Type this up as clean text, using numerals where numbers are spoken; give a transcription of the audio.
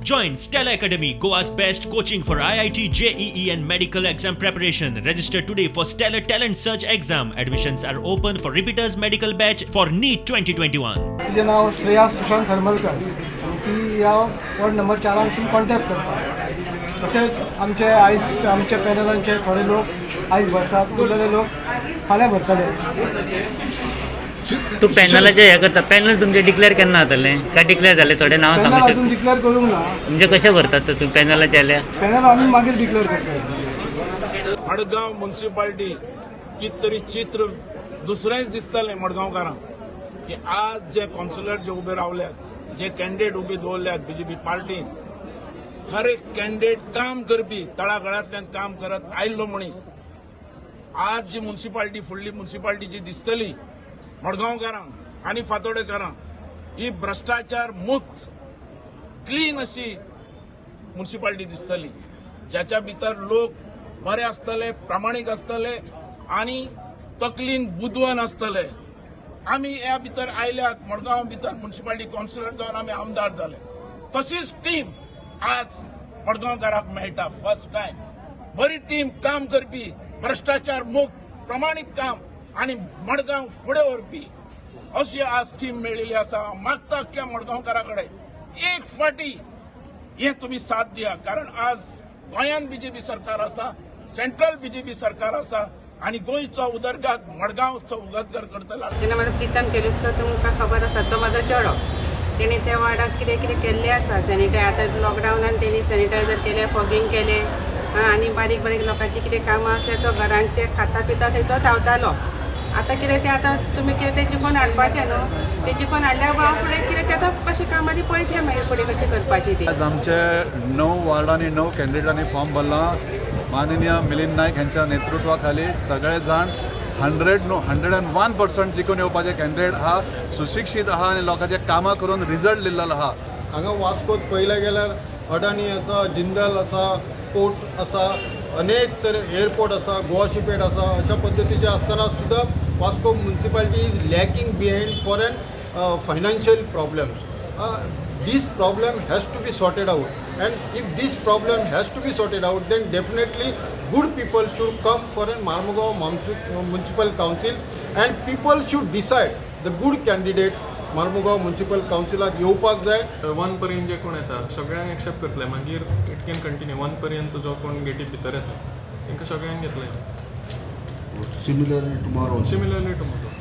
Join Stella Academy, Goa's best coaching for IIT, JEE and medical exam preparation. Register today for Stellar Talent Search exam. Admissions are open for repeaters medical batch for NEET 2021. तिचे नाव श्रेया सुशांत हरमलकर. ती या ward number 4 contest करता. तसेच आमचे पॅनलांचे थोडे लोक आयज भरतात, उरलेले लोक फाल्यां भरतले. तू पॅनलाचे हे करता, पॅनल तुमचे डिक्लेअर केन्ना जातले काय डिक्लेअर जाले? थोडे नाव पॅनल सांगू अजून डिक्लेअर करूंक ना. म्हणजे कशे भरतात तर तुम्ही पॅनलाचे आल्या? पॅनल आम्ही मागीर डिक्लेअर करता. मडगांव म्युनिसिपालिटी कित तरी चित्र दुसरेंच दिसतलें मडगांवकारांक की आज जे कावन्सिलर जे उबे रावल्यात, जे कॅन्डिडेट उबे दवरल्यात बीजेपी पार्टीन, हर एक कॅन्डिडेट काम करपी, तळागाळांतल्यान काम करत आयिल्लो मनीस. आज जी म्युनिसिपालिटी, फुडली म्युनिसिपालिटी जी दिसतली मडगांवकारांक आनी फातोडेकारांक, ही भ्रष्टाचार मुक्त क्लीन अशी म्युनिसिपालिटी दिसतली, ज्याच्या भितर लोक बरे आसतले, प्रामाणीक आसतले आनी तकलीन बुदवण आसतले. आमी ह्या भितर आयल्यात, मडगांव भितर म्युनिसिपालिटी कावन्सिलर जावन आमी आमदार जाले. तशीच टीम आज मडगांवकारांक मेळटा. फर्स्ट टायम बरी टीम काम करपी, भ्रष्टाचार मुक्त, प्रामाणीक काम आनी मडगांव फुडें व्हरपी अशी आज टीम मेळिल्ली आसा. मागता अख्ख्या मडगांवकारा कडेन एक फाटी हे तुमी साथ दिया, कारण आज गोंयांत बीजेपी सरकार आसा, सेंट्रल बीजेपी सरकार आसा आनी गोंयचो उदरगत मडगांवचो उदरगत करतलो. जेन्ना म्हाका प्रितम केलुस्कर तुमकां खबर आसा, तो म्हाजो चेडो. तेणी त्या वार्डाक कितें कितें केल्लें आसा. आतां लॉकडावनान तेणी सॅनिटायझर केलें, फॉगिंग केलें आनी बारीक बारीक लोकांची कितें कामां आसलें तो घरांचे खाता पिता थंयचो धांवतालो. आतां कितें तें आतां तुमी कितें तें जिखून हाडपाचें न्हू. तें जिखून हाडल्यार हांव फुडें कितें तें आतां कशें कामांनी पळयतलें मागीर फुडें कशें करपाचें तें. आज आमचे 9 वार्डांनी 9 कॅन्डिडेटांनी फॉर्म भरला. माननीय मिलिंद नायक हांच्या नेतृत्वाखाली सगळे जाण 101% जिखून येवपाचे कॅन्डिडेट आहा, सुशिक्षीत आहा आनी लोकांचे कामां करून रिजल्ट दिल्लो आहा. हांगा वास्कोत पळयलें गेल्यार अडानी आसा, जिंदल आसा, पोर्ट आसा, अनेक तरे एअरपोर्ट आसा, गोवा शिपेट आसा. अशा पद्दतीचे आसतना सुद्धा Vasco municipality is lacking behind for an financial problems. This problem has to be sorted out, and if this problem has to be sorted out, then definitely good people should come for a Marmugao Municipal Council, and people should decide the good candidate Marmugao Municipal Councilak येवपाक जाय. 1 पर्यंत जे कोण येता सगळ्यांक accept करतले, मागीर it can continue 1 पर्यंत जो कोण गेटी भितर येता तांकां सगळ्यांक घेतले. Similarly tomorrow. Similarly tomorrow.